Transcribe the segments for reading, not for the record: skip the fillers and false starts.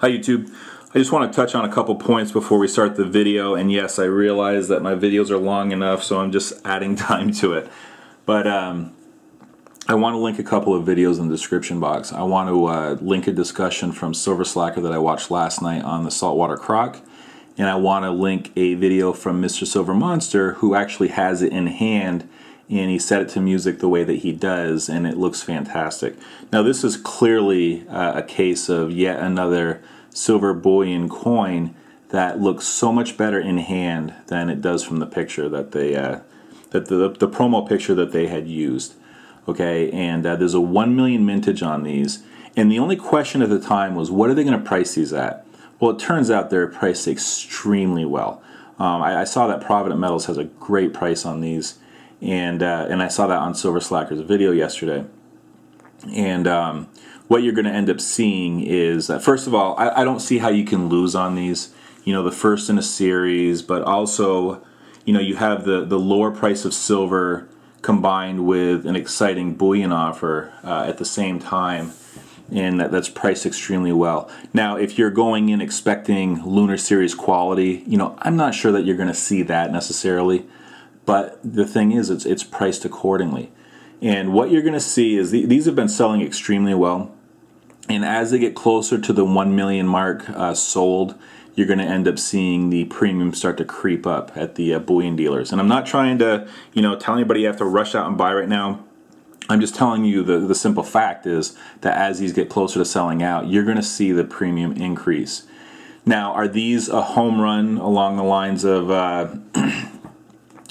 Hi YouTube. I just want to touch on a couple points before we start the video, and yes, I realize that my videos are long enough, so I'm just adding time to it. But I want to link a couple of videos in the description box. I want to link a discussion from Silver Slacker that I watched last night on the Saltwater croc, and I want to link a video from Mr. Silver Monster who actually has it in hand, and he set it to music the way that he does, and it looks fantastic. Now this is clearly a case of yet another silver bullion coin that looks so much better in hand than it does from the picture that they the promo picture that they had used. Okay, and there's a 1 million mintage on these, and the only question at the time was, what are they going to price these at? Well, it turns out they're priced extremely well. I saw that Provident Metals has a great price on these, and I saw that on Silver Slacker's video yesterday. And what you're going to end up seeing is that, first of all, I don't see how you can lose on these. You know, the first in a series, but also, you know, you have the lower price of silver combined with an exciting bullion offer at the same time, and that's priced extremely well. Now, if you're going in expecting Lunar Series quality, you know, I'm not sure that you're going to see that necessarily, but the thing is, it's priced accordingly. And what you're going to see is these have been selling extremely well. And as they get closer to the 1 million mark sold, you're going to end up seeing the premium start to creep up at the bullion dealers. And I'm not trying to, you know, tell anybody you have to rush out and buy right now. I'm just telling you the simple fact is that as these get closer to selling out, you're going to see the premium increase. Now, are these a home run along the lines of, I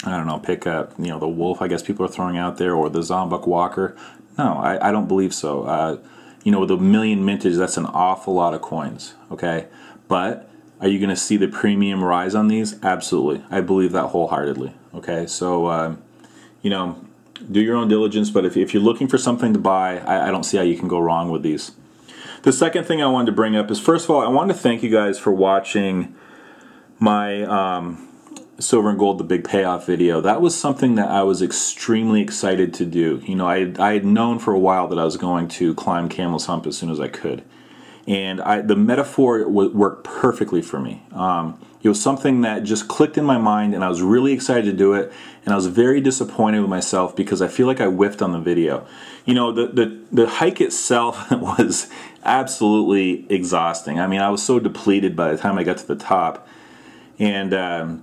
don't know, pick up, you know, the Wolf, I guess people are throwing out there, or the Zombuck Walker? No, I don't believe so. You know, with a million mintage, that's an awful lot of coins, okay? But are you going to see the premium rise on these? Absolutely. I believe that wholeheartedly, okay? So, you know, do your own diligence, but if you're looking for something to buy, I don't see how you can go wrong with these. The second thing I wanted to bring up is, first of all, I wanted to thank you guys for watching my Silver and Gold, the Big Payoff video. That was something that I was extremely excited to do. You know, I had known for a while that I was going to climb Camel's Hump as soon as I could. And the metaphor worked perfectly for me. It was something that just clicked in my mind, and I was really excited to do it. And I was very disappointed with myself because I feel like I whiffed on the video. You know, the hike itself was absolutely exhausting. I mean, I was so depleted by the time I got to the top. And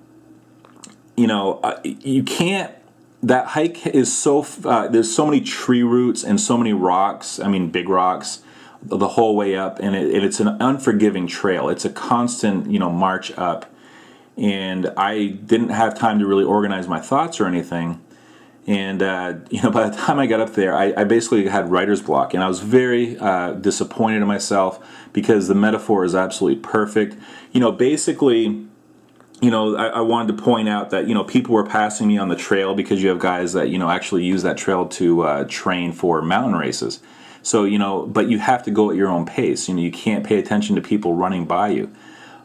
you know, you can't, that hike is so, there's so many tree roots and so many rocks, I mean big rocks, the whole way up, and it's an unforgiving trail. It's a constant, you know, march up, and I didn't have time to really organize my thoughts or anything, and you know, by the time I got up there, I basically had writer's block, and I was very disappointed in myself because the metaphor is absolutely perfect. You know, basically, you know, I wanted to point out that, you know, people were passing me on the trail because you have guys that, you know, actually use that trail to train for mountain races. So, you know, but you have to go at your own pace. You know, you can't pay attention to people running by you.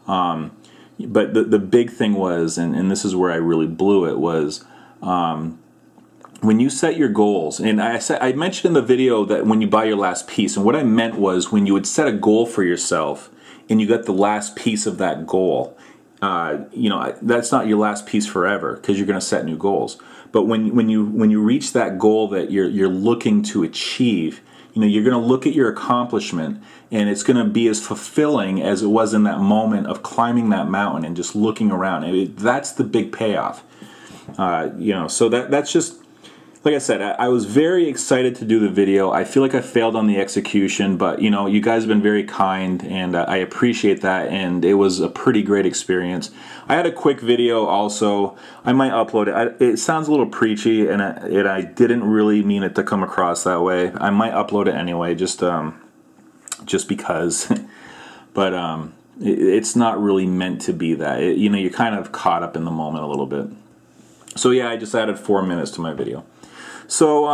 But the big thing was, and this is where I really blew it, was when you set your goals, and I mentioned in the video that when you buy your last piece, and what I meant was when you would set a goal for yourself and you got the last piece of that goal, you know, that's not your last piece forever because you're going to set new goals. But when you reach that goal that you're looking to achieve, you know, you're going to look at your accomplishment, and it's going to be as fulfilling as it was in that moment of climbing that mountain and just looking around. And that's the big payoff. You know, so that's just, like I said, I was very excited to do the video. I feel like I failed on the execution, but, you know, you guys have been very kind, and I appreciate that, and it was a pretty great experience. I had a quick video also. I might upload it. It sounds a little preachy, and I didn't really mean it to come across that way. I might upload it anyway, just because. But it's not really meant to be that. You know, you're kind of caught up in the moment a little bit. So yeah, I just added 4 minutes to my video. So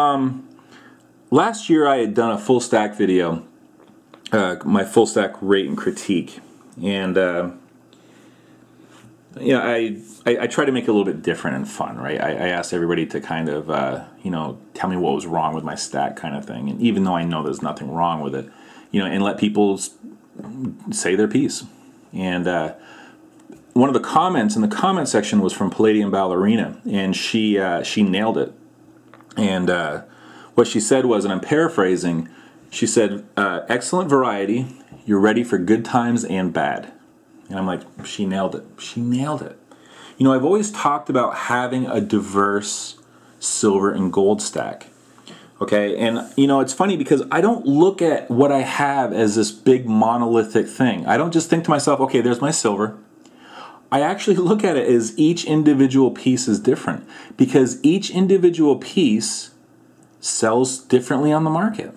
last year I had done a full stack video, my full stack rate and critique, and you know, I tried to make it a little bit different and fun, right? I asked everybody to kind of you know, tell me what was wrong with my stack kind of thing, and even though I know there's nothing wrong with it, you know, and let people say their piece. And one of the comments in the comment section was from Palladium Ballerina, and she nailed it. And what she said was, and I'm paraphrasing, she said, excellent variety, you're ready for good times and bad. And I'm like, she nailed it. She nailed it. You know, I've always talked about having a diverse silver and gold stack. Okay, and you know, it's funny because I don't look at what I have as this big monolithic thing. I don't just think to myself, okay, there's my silver. I actually look at it as each individual piece is different, because each individual piece sells differently on the market.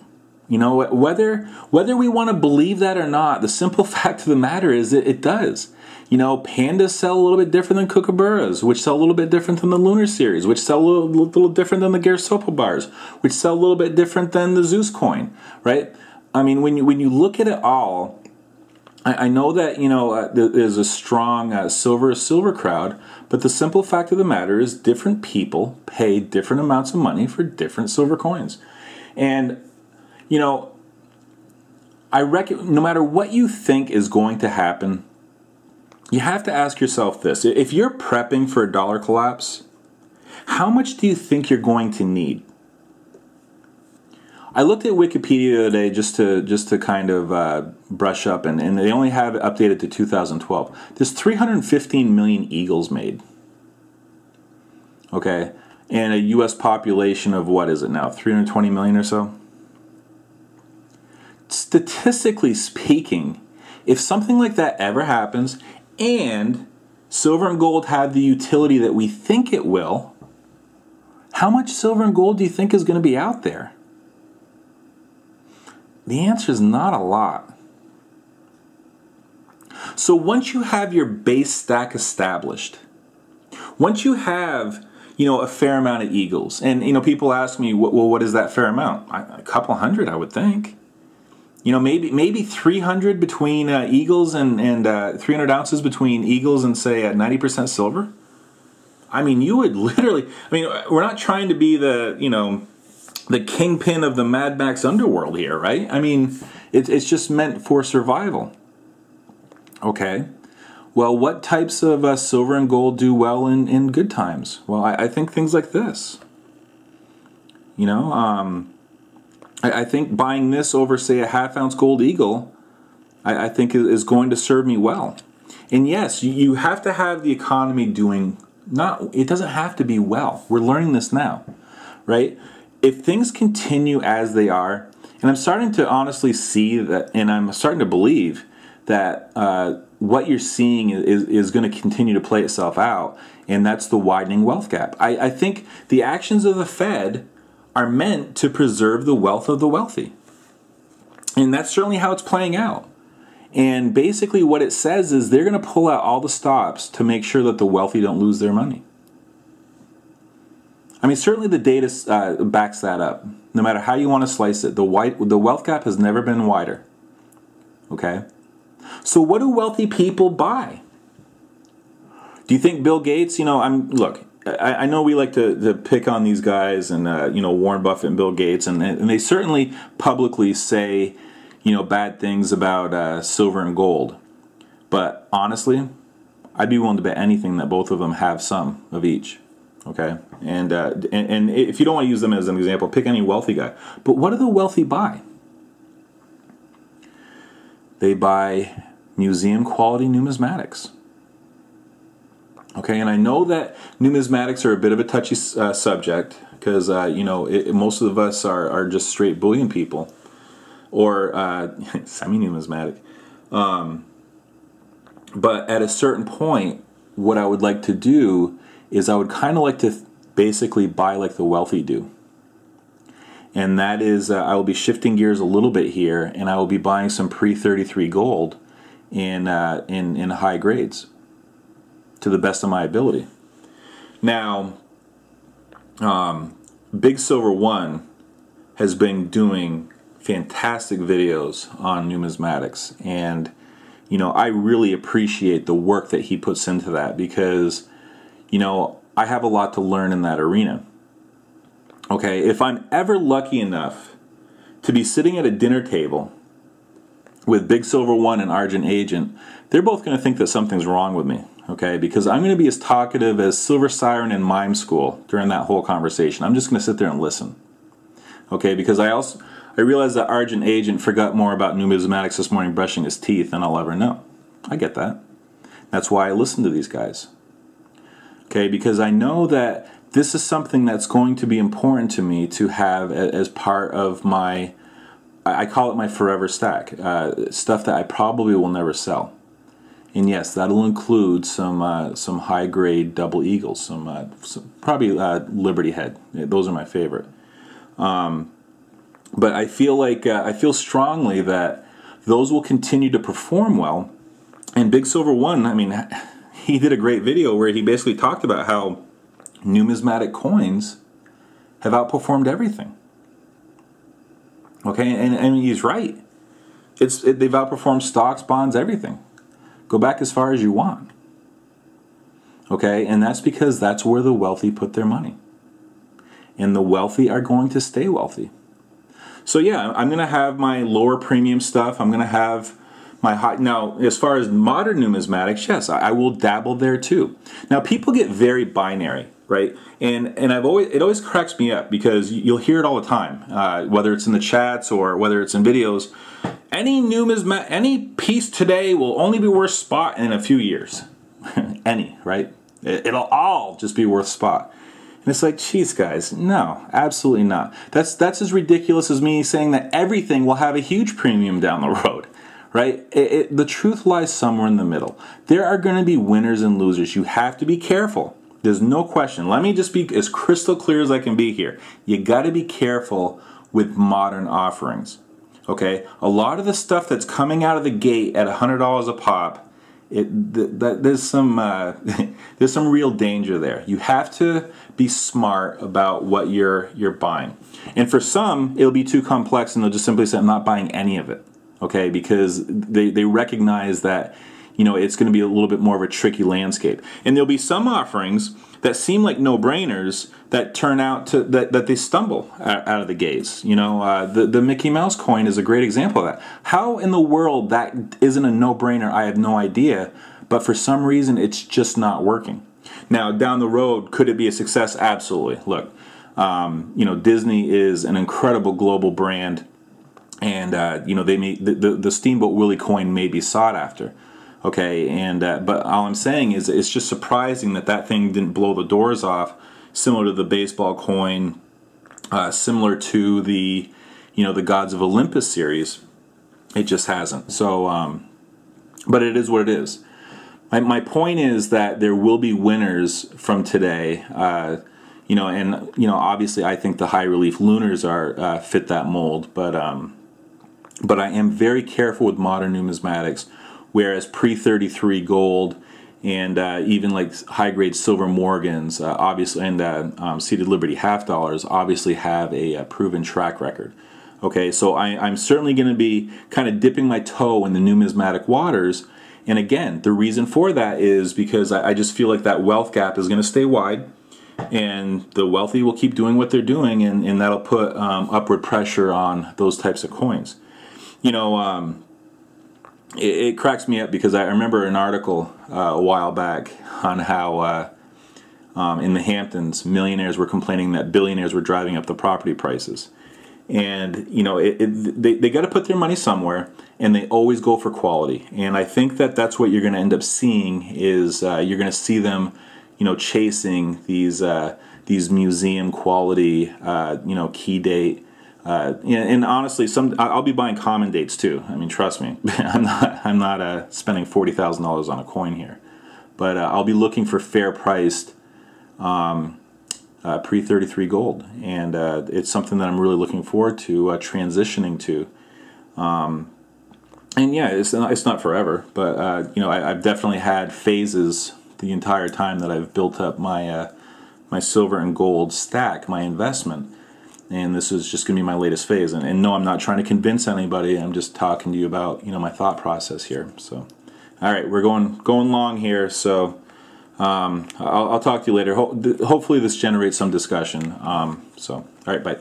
You know, whether we want to believe that or not, the simple fact of the matter is that it does. You know, pandas sell a little bit different than kookaburras, which sell a little bit different than the Lunar Series, which sell a little different than the Garsopa bars, which sell a little bit different than the Zeus coin, right? I mean, when you look at it all, I know that, you know, there's a strong silver crowd, but the simple fact of the matter is different people pay different amounts of money for different silver coins. And, you know, I reckon no matter what you think is going to happen, you have to ask yourself this. If you're prepping for a dollar collapse, how much do you think you're going to need? I looked at Wikipedia the other day just to kind of brush up, and they only have it updated to 2012. There's 315 million eagles made. Okay, and a U.S. population of, what is it now, 320 million or so? Statistically speaking, if something like that ever happens, and silver and gold have the utility that we think it will, how much silver and gold do you think is going to be out there? The answer is not a lot. So once you have your base stack established, once you have, you know, a fair amount of eagles, and, you know, people ask me, well, what is that fair amount? A couple hundred, I would think. You know, maybe 300 between eagles and 300 ounces between eagles and, say, 90% silver. I mean, you would literally, I mean, we're not trying to be the, you know, the kingpin of the Mad Max underworld here, right? I mean, it's just meant for survival. Okay. Well, what types of silver and gold do well in good times? Well, I think things like this. You know, I think buying this over, say, a half-ounce gold eagle, I think is going to serve me well. And yes, you have to have the economy doing, it doesn't have to be well. We're learning this now, right? If things continue as they are, and I'm starting to honestly see that, and I'm starting to believe that what you're seeing is going to continue to play itself out, and that's the widening wealth gap. I think the actions of the Fed are meant to preserve the wealth of the wealthy. And that's certainly how it's playing out. And basically what it says is they're going to pull out all the stops to make sure that the wealthy don't lose their money. I mean, certainly the data backs that up. No matter how you want to slice it, the wealth gap has never been wider. Okay? So what do wealthy people buy? Do you think Bill Gates, you know, look, I know we like to pick on these guys and, you know, Warren Buffett and Bill Gates, and they certainly publicly say, you know, bad things about silver and gold. But honestly, I'd be willing to bet anything that both of them have some of each. Okay? And if you don't want to use them as an example, pick any wealthy guy. But what do the wealthy buy? They buy museum quality numismatics. Okay, and I know that numismatics are a bit of a touchy subject because, you know, most of us are just straight bullion people or semi-numismatic. But at a certain point, what I would like to do is I would kind of like to basically buy like the wealthy do. And that is, I will be shifting gears a little bit here, and I will be buying some pre-33 gold in high grades, to the best of my ability. Now, Big Silver One has been doing fantastic videos on numismatics, and you know, I really appreciate the work that he puts into that because, you know, I have a lot to learn in that arena. Okay, if I'm ever lucky enough to be sitting at a dinner table with Big Silver One and Argent Agent, they're both going to think that something's wrong with me, okay? Because I'm going to be as talkative as Silver Siren in mime school during that whole conversation. I'm just going to sit there and listen, okay? Because I realized that Argent Agent forgot more about numismatics this morning brushing his teeth than I'll ever know. I get that. That's why I listen to these guys, okay? Because I know that this is something that's going to be important to me to have as part of my, I call it my forever stack, stuff that I probably will never sell. And yes, that'll include some high-grade double eagles, some probably Liberty Head. Those are my favorite. But I feel like I feel strongly that those will continue to perform well. And Big Silver One, I mean, he did a great video where he basically talked about how numismatic coins have outperformed everything. Okay, and he's right. They've outperformed stocks, bonds, everything. Go back as far as you want. Okay, and that's because that's where the wealthy put their money. And the wealthy are going to stay wealthy. So yeah, I'm going to have my lower premium stuff. I'm going to have my high. Now, as far as modern numismatics, yes, I will dabble there too. Now, people get very binary, right? And it always cracks me up because you'll hear it all the time, whether it's in the chats or whether it's in videos. Any piece today will only be worth spot in a few years. Any, right? It'll all just be worth spot. And it's like, geez, guys, no, absolutely not. That's as ridiculous as me saying that everything will have a huge premium down the road, right? The truth lies somewhere in the middle. There are going to be winners and losers. You have to be careful. There's no question. Let me just be as crystal clear as I can be here. You got to be careful with modern offerings, okay? A lot of the stuff that's coming out of the gate at $100 a pop, there's some real danger there. You have to be smart about what you're buying. And for some, it'll be too complex and they'll just simply say, I'm not buying any of it, okay? Because they recognize that, you know, it's going to be a little bit more of a tricky landscape. And there'll be some offerings that seem like no-brainers that turn out to, that they stumble out of the gates. You know, the Mickey Mouse coin is a great example of that. How in the world that isn't a no-brainer, I have no idea. But for some reason, it's just not working. Now, down the road, could it be a success? Absolutely. Look, you know, Disney is an incredible global brand. And, you know, the Steamboat Willie coin may be sought after. Okay, and but all I'm saying is it's just surprising that thing didn't blow the doors off, similar to the baseball coin, similar to the, you know, the Gods of Olympus series. It just hasn't. So, but it is what it is. My point is that there will be winners from today. You know, and you know, obviously, I think the high relief lunars are fit that mold. But I am very careful with modern numismatics. Whereas pre-33 gold and even like high-grade silver Morgans, obviously, and seated Liberty half dollars obviously have a proven track record. Okay, so I'm certainly going to be kind of dipping my toe in the numismatic waters. And again, the reason for that is because I just feel like that wealth gap is going to stay wide, and the wealthy will keep doing what they're doing, and that'll put upward pressure on those types of coins. You know. It cracks me up because I remember an article a while back on how in the Hamptons, millionaires were complaining that billionaires were driving up the property prices. And, you know, they got to put their money somewhere, and they always go for quality. And I think that's what you're going to end up seeing is you're going to see them, you know, chasing these museum quality, you know, key date. And honestly, I'll be buying common dates too. I mean, trust me, I'm not spending $40,000 on a coin here, but I'll be looking for fair priced pre-33 gold, and it's something that I'm really looking forward to transitioning to. And yeah, it's not forever, but you know, I've definitely had phases the entire time that I've built up my my silver and gold stack, my investment. And this is just going to be my latest phase. And no, I'm not trying to convince anybody. I'm just talking to you about, you know, my thought process here. So, all right, we're going long here. So, I'll talk to you later. Hopefully, this generates some discussion. So, all right, bye.